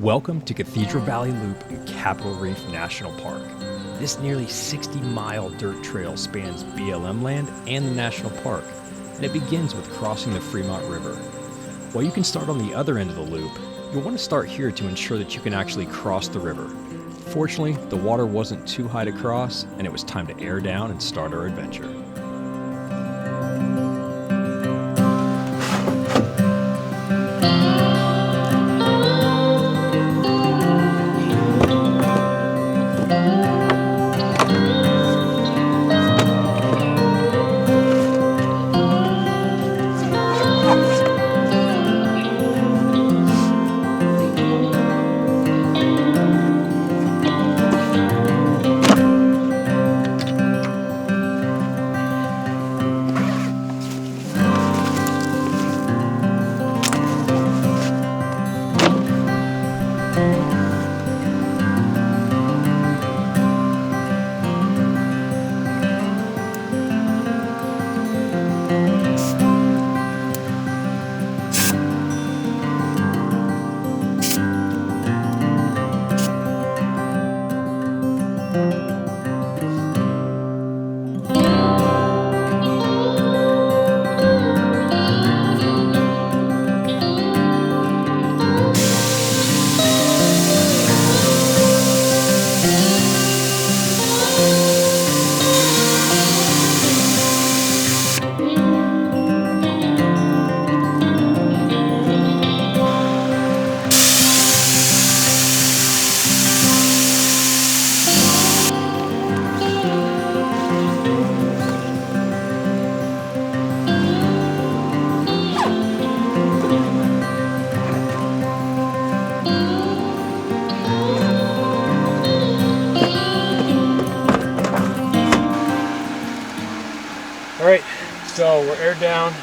Welcome to Cathedral Valley Loop in Capital Reef National Park. This nearly 60-mile dirt trail spans BLM land and the national park, and it begins with crossing the Fremont River. While you can start on the other end of the loop, you'll want to start here to ensure that you can actually cross the river. Fortunately, the water wasn't too high to cross, and it was time to air down and start our adventure. Alright, so we're aired down,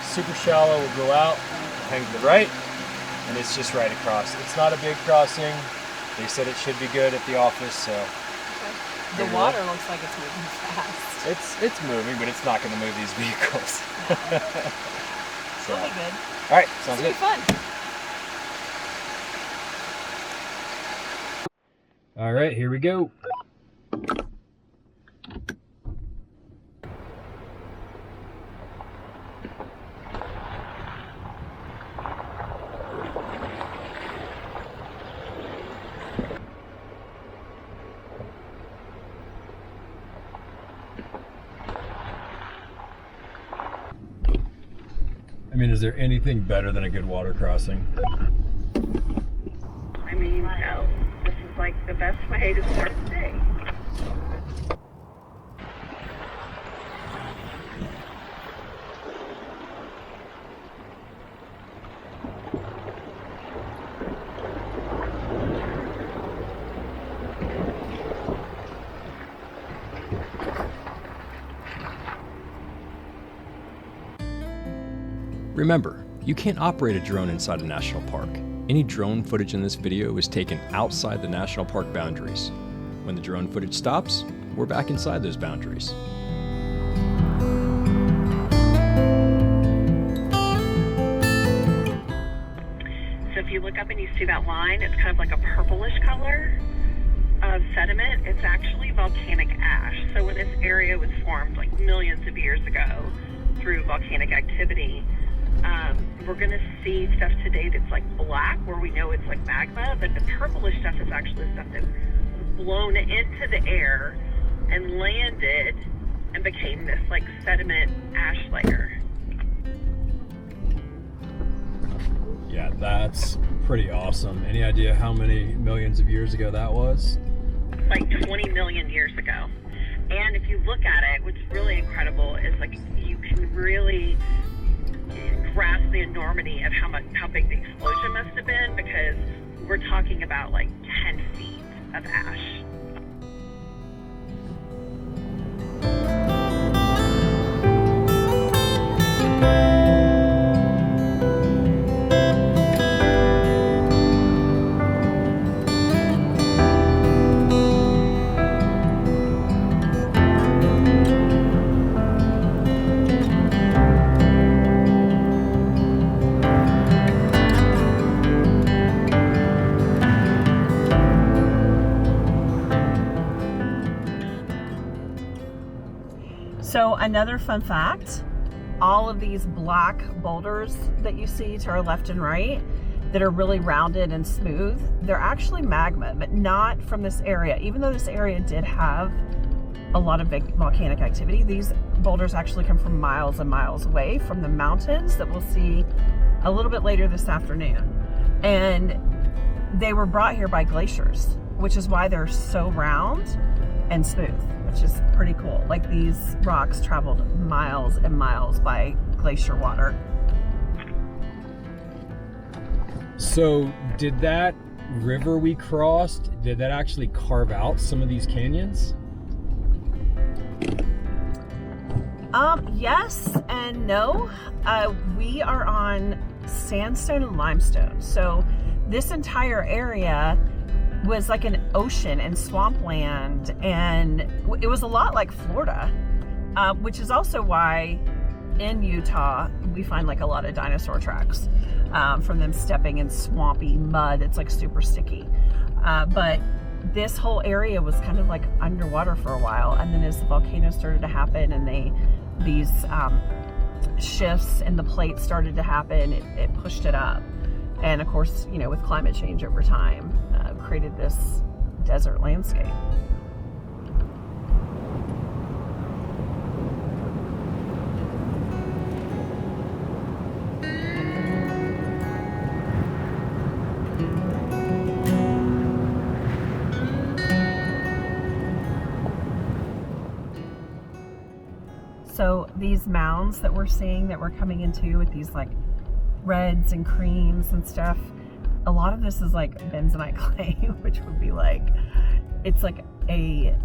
super shallow, we'll go out, hang to the right, and it's just right across. It's not a big crossing. They said it should be good at the office, so. Okay. The water looks like it's moving fast. It's moving, but it's not going to move these vehicles. So. That'll be good. Alright, sounds good. It'll be fun. Alright, here we go. I mean, is there anything better than a good water crossing? I mean, no. This is like the best way to start the day. Remember, you can't operate a drone inside a national park. Any drone footage in this video is taken outside the national park boundaries. When the drone footage stops, we're back inside those boundaries. So if you look up and you see that line, it's kind of like a purplish color of sediment. It's actually volcanic ash. So when this area was formed like millions of years ago through volcanic activity, we're going to see stuff today that's like black, where we know it's like magma, but the purplish stuff is actually stuff that's blown into the air and landed and became this like sediment ash layer. Yeah, that's pretty awesome. Any idea how many millions of years ago that was? Like 20 million years ago. And if you look at it, what's really incredible is like you can really grasp the enormity of how big the explosion must have been, because we're talking about like 10 feet of ash. So another fun fact, all of these black boulders that you see to our left and right that are really rounded and smooth, they're actually magma, but not from this area. Even though this area did have a lot of big volcanic activity, these boulders actually come from miles and miles away from the mountains that we'll see a little bit later this afternoon. And they were brought here by glaciers, which is why they're so round and smooth, which is pretty cool. Like, these rocks traveled miles and miles by glacier water. So did that river we crossed, did that actually carve out some of these canyons? Yes and no. We are on sandstone and limestone. So this entire area was like an ocean and swampland, and it was a lot like Florida, which is also why in Utah we find like a lot of dinosaur tracks from them stepping in swampy mud. It's like super sticky. But this whole area was kind of like underwater for a while, and then as the volcanoes started to happen and these shifts in the plate started to happen, it pushed it up. And of course, you know, with climate change over time, created this desert landscape. So these mounds that we're seeing, that we're coming into with these like reds and creams and stuff, a lot of this is like bentonite clay, which would be like, it's like a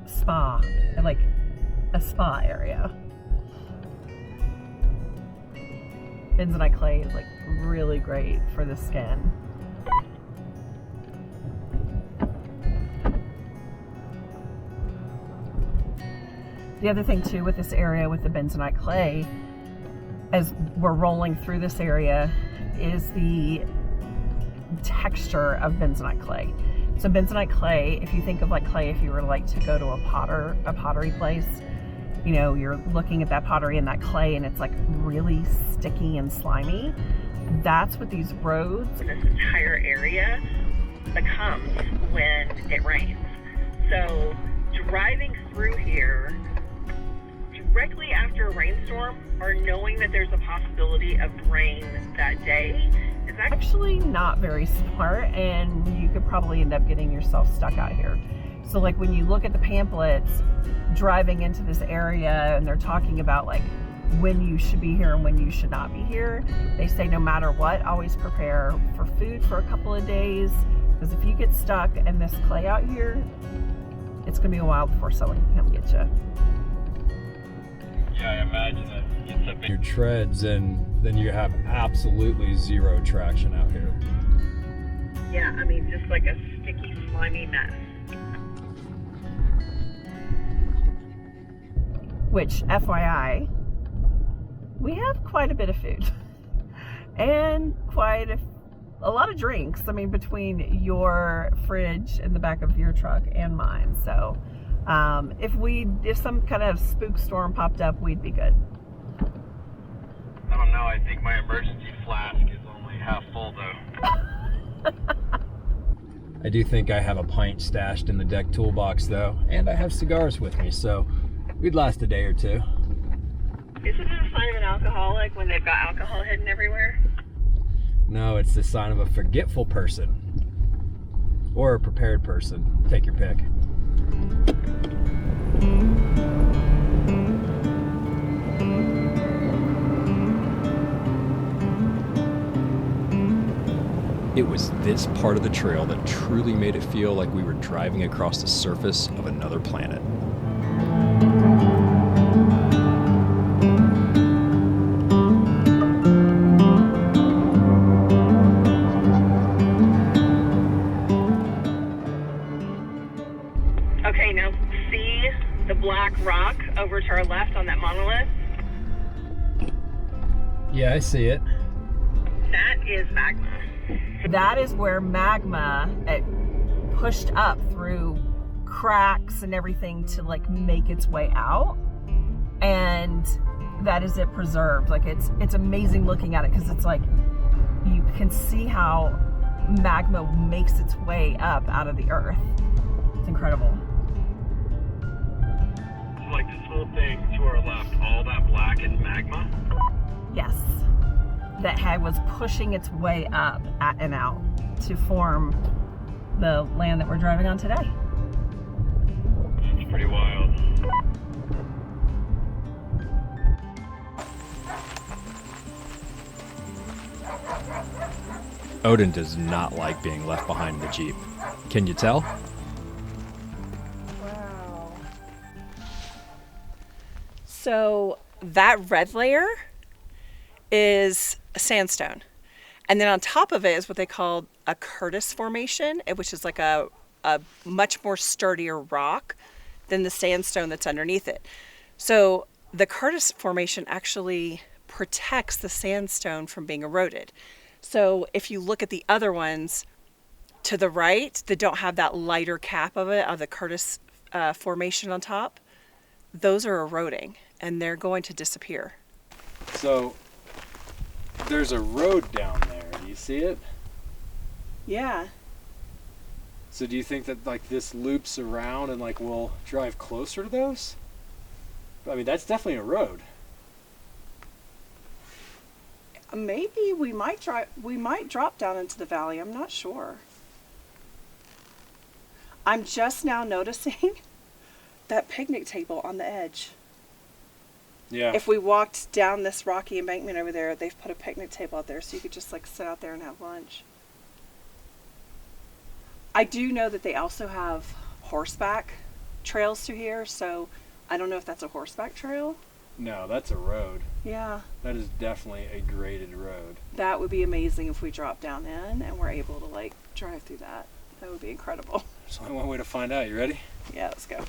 spa, like a spa area. Bentonite clay is like really great for the skin. The other thing too with this area with the bentonite clay, as we're rolling through this area, is the texture of bentonite clay. So bentonite clay, if you think of like clay, if you were like to go to a pottery place, you know, you're looking at that pottery and that clay and it's like really sticky and slimy. That's what these roads, This entire area becomes when it rains. So driving through here directly after a rainstorm, or knowing that there's a possibility of rain that day, is actually not very smart, and you could probably end up getting yourself stuck out here. So like when you look at the pamphlets driving into this area and they're talking about like when you should be here and when you should not be here, they say no matter what, always prepare for food for a couple of days, because if you get stuck in this clay out here, it's gonna be a while before someone can come get you. Yeah, I imagine that gets up in your treads and then you have absolutely zero traction out here. Yeah, I mean, just like a sticky, slimy mess. Which, FYI, we have quite a bit of food and quite a lot of drinks. I mean, between your fridge in the back of your truck and mine. So if some kind of spook storm popped up, we'd be good. I don't know. I think my emergency flask is only half full though. I do think I have a pint stashed in the deck toolbox though, and I have cigars with me, so we'd last a day or two. Isn't it a sign of an alcoholic when they've got alcohol hidden everywhere? No, it's the sign of a forgetful person. Or a prepared person. Take your pick. It was this part of the trail that truly made it feel like we were driving across the surface of another planet. Okay, now see the black rock over to our left on that monolith? Yeah, I see it. That is magma. That is where magma pushed up through cracks and everything to like make its way out. and that is it preserved. Like it's amazing looking at it, because it's like you can see how magma makes its way up out of the earth. It's incredible. So like this whole thing to our left, all that black and magma? Yes. That was pushing its way up and out to form the land that we're driving on today. It's pretty wild. Odin does not like being left behind in the Jeep. Can you tell? Wow. So that red layer is a sandstone. And then on top of it is what they call a Curtis formation, which is like a much more sturdier rock than the sandstone that's underneath it. So the Curtis formation actually protects the sandstone from being eroded. So if you look at the other ones to the right that don't have that lighter cap of the Curtis formation on top, those are eroding and they're going to disappear. So there's a road down there. Do you see it? Yeah. So do you think that like this loops around and like we'll drive closer to those? I mean, that's definitely a road. Maybe we might drop down into the valley. I'm not sure. I'm just now noticing that picnic table on the edge. Yeah. If we walked down this rocky embankment over there, they've put a picnic table out there so you could just like sit out there and have lunch. I do know that they also have horseback trails through here, so I don't know if that's a horseback trail. No, that's a road. Yeah. That is definitely a graded road. That would be amazing if we drop down in and we're able to like drive through that. That would be incredible. There's only one way to find out. You ready? Yeah, let's go.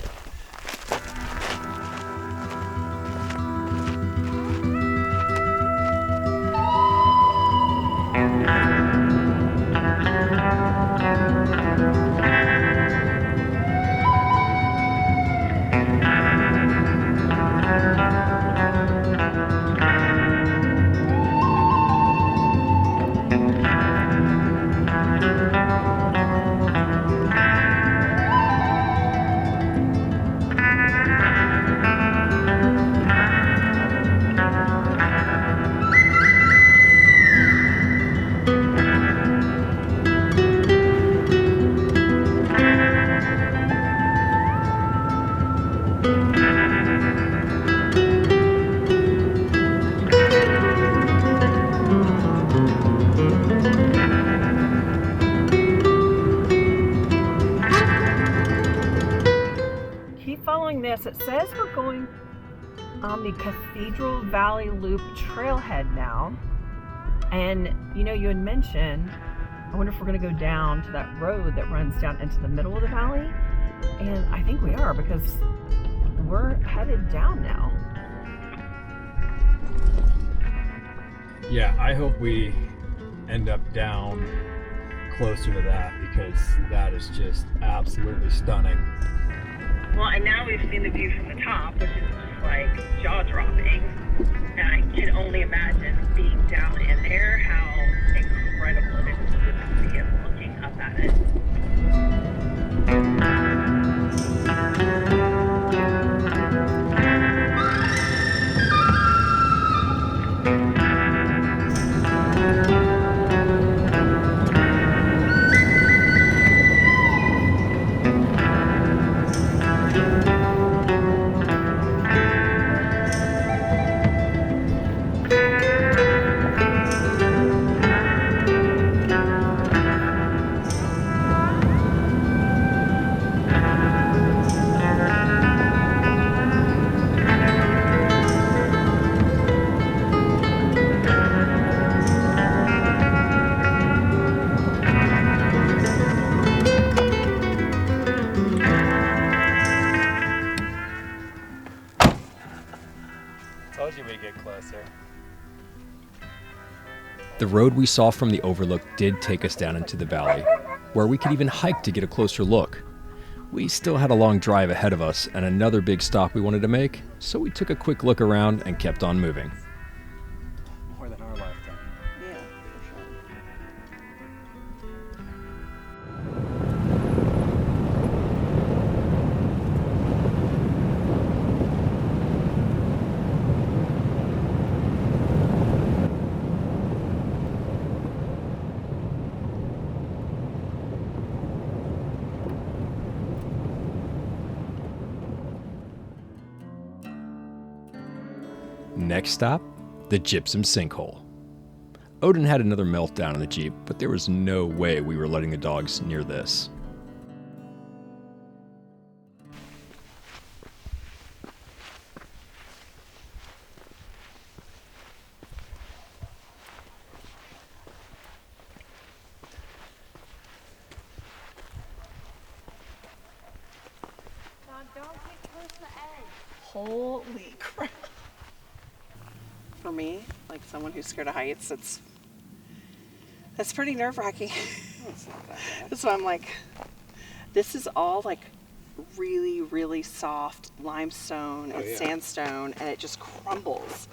It says we're going on the Cathedral Valley Loop trailhead now. And you know, you had mentioned, I wonder if we're going to go down to that road that runs down into the middle of the valley. And I think we are, because we're headed down now. Yeah, I hope we end up down closer to that, because that is just absolutely stunning. Well, and now we've seen the view from the top, which is just like jaw-dropping. And I can only imagine being down in there, how incredible it is to see and looking up at it. Told you we'd get closer. The road we saw from the overlook did take us down into the valley, where we could even hike to get a closer look. We still had a long drive ahead of us and another big stop we wanted to make, so we took a quick look around and kept on moving. More than our lifetime. Yeah, for sure. Next stop, the Gypsum Sinkhole. Odin had another meltdown in the Jeep, but there was no way we were letting the dogs near this. Holy crap. For me, like someone who's scared of heights, that's pretty nerve-wracking. So I'm like, this is all like really, really soft limestone and sandstone, and it just crumbles.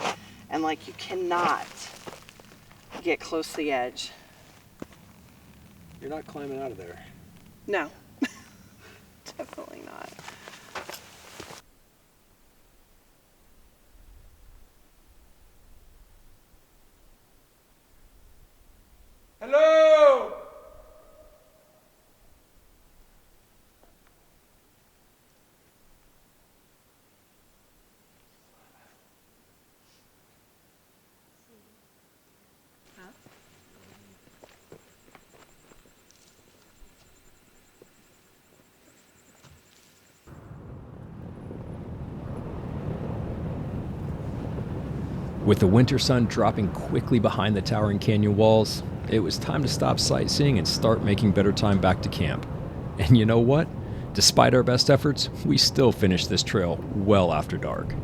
And like you cannot get close to the edge. You're not climbing out of there. No, definitely not. Hello! With the winter sun dropping quickly behind the towering canyon walls, it was time to stop sightseeing and start making better time back to camp. And you know what? Despite our best efforts, we still finished this trail well after dark.